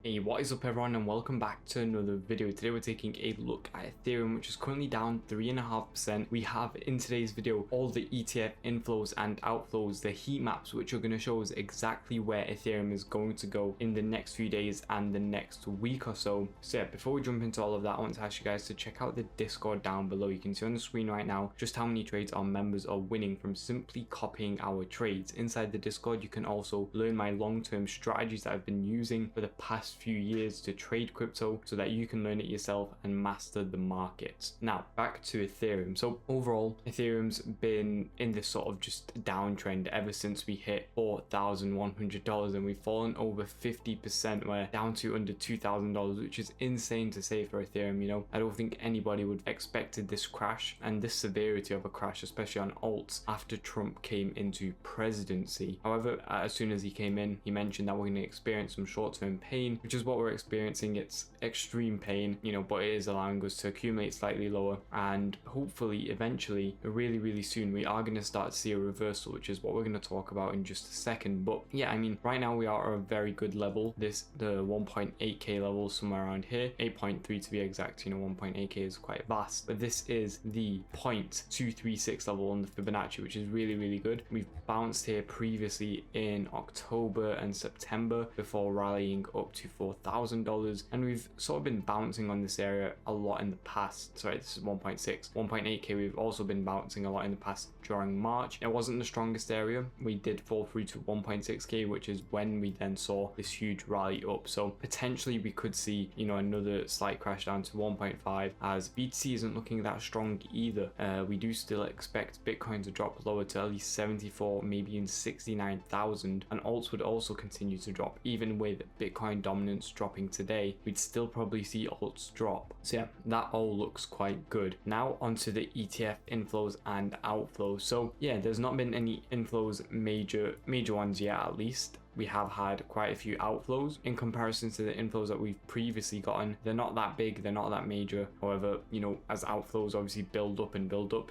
Hey, what is up everyone, and welcome back to another video. Today we're taking a look at Ethereum, which is currently down 3.5%. We have in today's video all the ETF inflows and outflows, the heat maps, which are going to show us exactly where Ethereum is going to go in the next few days and the next week or so. So yeah, before we jump into all of that, I want to ask you guys to check out the Discord down below. You can see on the screen right now just how many trades our members are winning from simply copying our trades. Inside the Discord, you can also learn my long-term strategies that I've been using for the past few years to trade crypto so that you can learn it yourself and master the markets. Now back to Ethereum. So overall, Ethereum's been in this sort of just downtrend ever since we hit $4,100 and we've fallen over 50%. We're down to under $2,000, which is insane to say for Ethereum. You know, I don't think anybody would have expected this crash and this severity of a crash, especially on alts after Trump came into presidency. However, as soon as he came in, he mentioned that we're going to experience some short-term pain, which is what we're experiencing. It's extreme pain, you know, but it is allowing us to accumulate slightly lower, and hopefully eventually really soon we are going to start to see a reversal, which is what we're going to talk about in just a second. But yeah, I mean, right now we are at a very good level. The 1.8k level, somewhere around here, 8.3 to be exact. You know, 1.8k is quite vast, but this is the 0.236 level on the Fibonacci, which is really good. We've bounced here previously in October and September before rallying up to $4,000, and we've sort of been bouncing on this area a lot in the past. Sorry, this is 1.8k. We've also been bouncing a lot in the past during March. It wasn't the strongest area. We did fall through to 1.6k, which is when we then saw this huge rally up. So potentially we could see, you know, another slight crash down to 1.5, as BTC isn't looking that strong either. We do still expect Bitcoin to drop lower to at least 74, maybe in 69,000, and alts would also continue to drop. Even with Bitcoin dominance dropping today, we'd still probably see alts drop. So yeah, that all looks quite good. Now onto the ETF inflows and outflows. So yeah, there's not been any inflows, major ones yet. At least we have had quite a few outflows in comparison to the inflows that we've previously gotten. They're not that big, they're not that major. However, you know, as outflows obviously build up,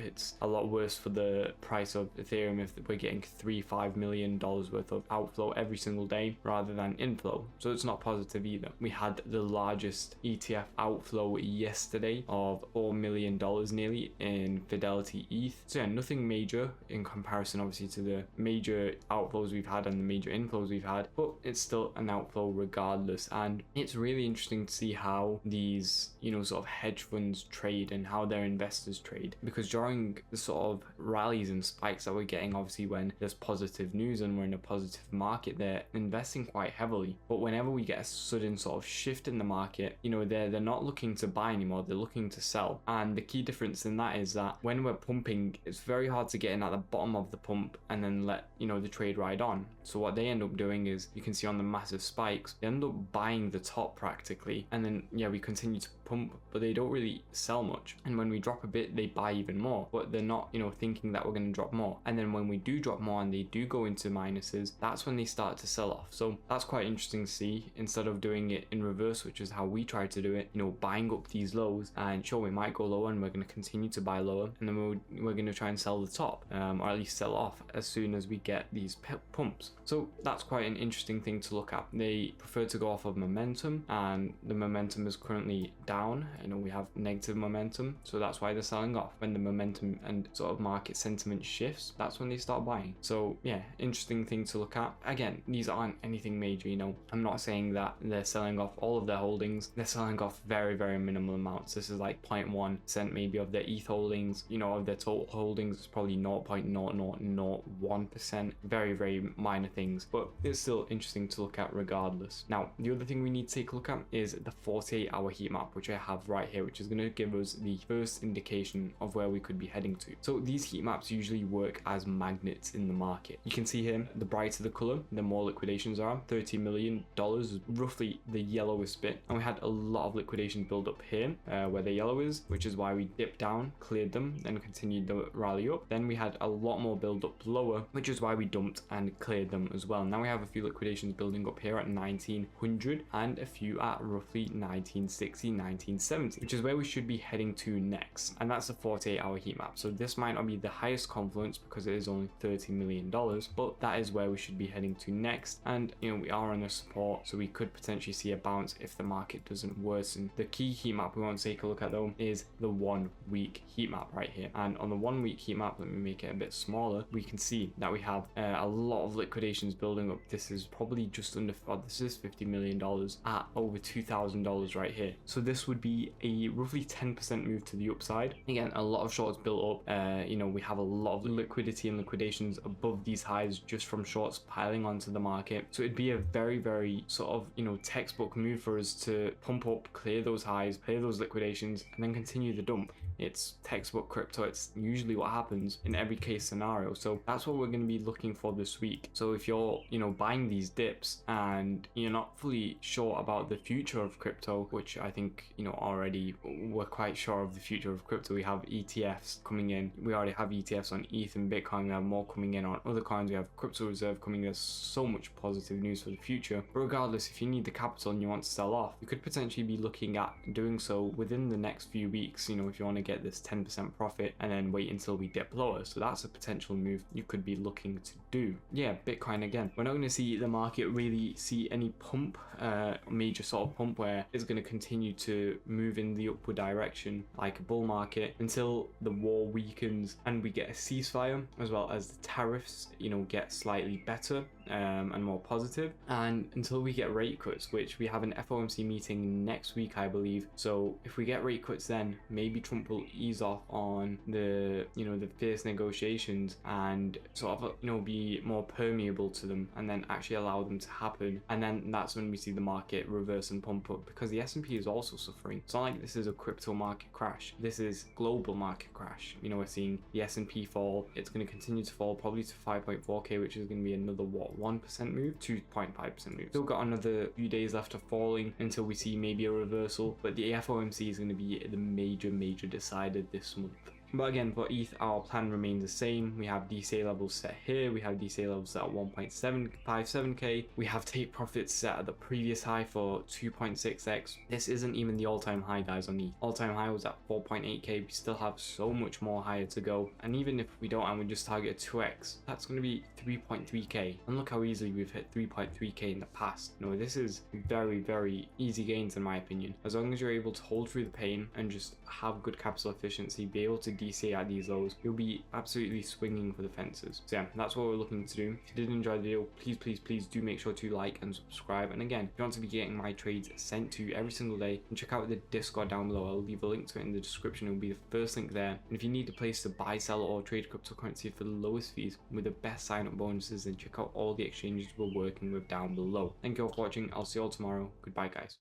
it's a lot worse for the price of Ethereum if we're getting $3-5 million worth of outflow every single day rather than inflow. So it's not positive either. We had the largest ETF outflow yesterday of $4 million nearly in Fidelity ETH. So yeah, nothing major in comparison obviously to the major outflows we've had and the major inflows we've had, but it's still an outflow regardless. And it's really interesting to see how these, you know, sort of hedge funds trade and how their investors trade, because during the sort of rallies and spikes that we're getting, obviously when there's positive news and we're in a positive market, they're investing quite heavily. But whenever we get a sudden sort of shift in the market, you know, they're not looking to buy anymore, they're looking to sell. And the key difference in that is that when we're pumping, it's very hard to get in at the bottom of the pump and then let, you know, the trade ride on. So what they end up doing is, you can see on the massive spikes, they end up buying the top practically, and then yeah, we continue to pump, but they don't really sell much. And when we drop a bit, they buy even more, but they're not, you know, thinking that we're going to drop more. And then when we do drop more and they do go into minuses, that's when they start to sell off. So that's quite interesting to see, instead of doing it in reverse, which is how we try to do it, you know, buying up these lows, and sure, we might go lower and we're going to continue to buy lower, and then we're going to try and sell the top, or at least sell off as soon as we get these pumps. So that's quite an interesting thing to look at. They prefer to go off of momentum, and the momentum is currently down. You know, we have negative momentum, so that's why they're selling off. When the momentum and sort of market sentiment shifts, that's when they start buying. So yeah, interesting thing to look at. Again, these aren't anything major, you know, I'm not saying that they're selling off all of their holdings. They're selling off very minimal amounts. This is like 0.1% maybe of their ETH holdings. You know, of their total holdings, it's probably 0.0001%. Very minor things, but it's still interesting to look at regardless. Now, the other thing we need to take a look at is the 48-hour heat map, which I have right here, which is going to give us the first indication of where we could be heading to. So these heat maps usually work as magnets in the market. You can see here, the brighter the color, the more liquidations are. $30 million is roughly the yellowest bit, and we had a lot of liquidation build up here where the yellow is, which is why we dipped down, cleared them, then continued the rally up. Then we had a lot more build up lower, which is why we dumped and cleared cleared them as well. Now we have a few liquidations building up here at 1900 and a few at roughly 1960, 1970, which is where we should be heading to next. And that's a 48-hour heat map. So this might not be the highest confluence because it is only $30 million, but that is where we should be heading to next. And we are on a support, so we could potentially see a bounce if the market doesn't worsen. The key heat map we want to take a look at though is the 1 week heat map right here. And on the 1 week heat map, let me make it a bit smaller, we can see that we have a lot of liquidations building up. This is probably just under, this is $50 million at over $2,000 right here. So this would be a roughly 10% move to the upside. Again, a lot of shorts built up. We have a lot of liquidity and liquidations above these highs just from shorts piling onto the market. So it'd be a very, very sort of, textbook move for us to pump up, clear those highs, clear those liquidations, and then continue the dump. It's textbook crypto. It's usually what happens in every case scenario. So that's what we're going to be looking for this week. So if you're, buying these dips and you're not fully sure about the future of crypto, which I think, already we're quite sure of the future of crypto. We have ETFs coming in. We already have ETFs on ETH and Bitcoin. We have more coming in on other coins. We have crypto reserve coming. There's so much positive news for the future. But regardless, if you need the capital and you want to sell off, you could potentially be looking at doing so within the next few weeks, if you want to get this 10% profit and then wait until we dip lower. So that's a potential move you could be looking to do. Yeah, Bitcoin again. We're not going to see the market really see any pump, major sort of pump where it's going to continue to move in the upward direction like a bull market until the war weakens and we get a ceasefire, as well as the tariffs, get slightly better and more positive, and until we get rate cuts, which we have an FOMC meeting next week, I believe. So if we get rate cuts, then maybe Trump will ease off on the the fierce negotiations and sort of be more permeable to them, and then actually allow them to happen. And then that's when we see the market reverse and pump up, because the S&P is also suffering. It's not like this is a crypto market crash. This is global market crash. We're seeing the S&P fall. It's going to continue to fall probably to 5.4k, which is going to be another 1% move, 2.5% move. Still got another few days left of falling until we see maybe a reversal, but the FOMC is going to be the major decider this month. But again, for ETH, our plan remains the same. We have DCA levels set here. We have DCA levels set at 1.757k. We have take profits set at the previous high for 2.6x. This isn't even the all-time high, guys, on ETH. All-time high was at 4.8k. We still have so much more higher to go. And even if we don't, and we just target a 2x, that's going to be 3.3k. And look how easily we've hit 3.3k in the past. This is very, very easy gains in my opinion. As long as you're able to hold through the pain and just have good capital efficiency, be able to DC at these lows, you'll be absolutely swinging for the fences. So yeah, that's what we're looking to do. If you did enjoy the video, please do make sure to like and subscribe. And again, if you want to be getting my trades sent to you every single day, and check out the Discord down below. I'll leave a link to it in the description. It will be the first link there. And if you need a place to buy, sell, or trade cryptocurrency for the lowest fees with the best sign-up bonuses, then check out all the exchanges we're working with down below. Thank you all for watching. I'll see you all tomorrow. Goodbye, guys.